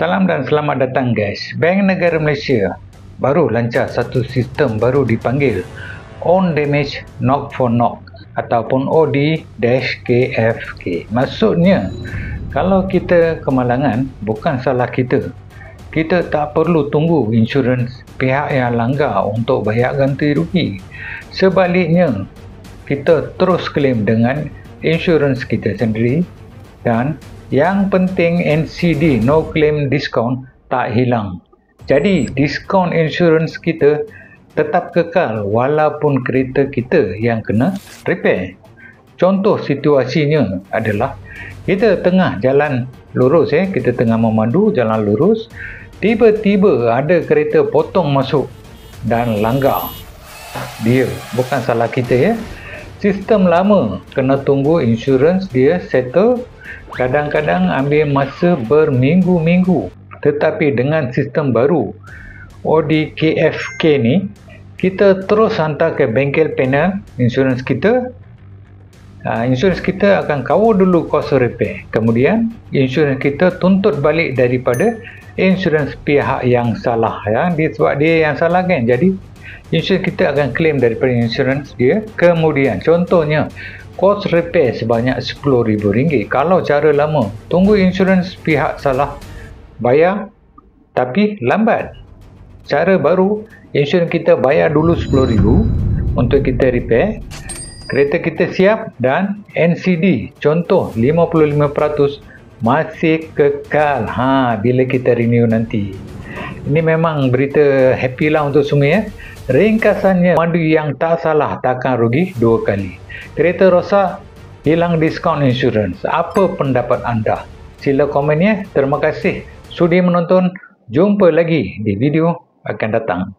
Salam dan selamat datang guys. Bank Negara Malaysia baru lancar satu sistem baru dipanggil On Damage Knock for Knock ataupun OD-KFK. Maksudnya, kalau kita kemalangan, bukan salah kita. Kita tak perlu tunggu insurans pihak yang langgar untuk bayar ganti rugi. Sebaliknya, kita terus claim dengan insurans kita sendiri, dan yang penting NCD, no claim discount, tak hilang. Jadi diskaun insurans kita tetap kekal walaupun kereta kita yang kena repair. Contoh situasinya adalah kita tengah jalan lurus, kita tengah memandu jalan lurus, tiba-tiba ada kereta potong masuk dan langgar. Dia bukan salah kita, sistem lama kena tunggu insurans dia settle. Kadang-kadang ambil masa berminggu-minggu. Tetapi dengan sistem baru OD-KFK ni, kita terus hantar ke bengkel panel insurans kita. Insurans kita akan cover dulu kos repair. Kemudian insurans kita tuntut balik daripada insurans pihak yang salah, sebab dia yang salah kan. Jadi insurans kita akan claim daripada insurans dia. Kemudian contohnya kos repair sebanyak RM10,000. Kalau cara lama, tunggu insurans pihak salah, bayar tapi lambat. Cara baru, insurans kita bayar dulu RM10,000 untuk kita repair, kereta kita siap dan NCD contoh 55% masih kekal bila kita renew nanti. Ini memang berita happy lah untuk semua. Ringkasannya, mandu yang tak salah takkan rugi dua kali. Kereta rosak, hilang diskaun insurans. Apa pendapat anda? Sila komen ya. Terima kasih sudi menonton. Jumpa lagi di video akan datang.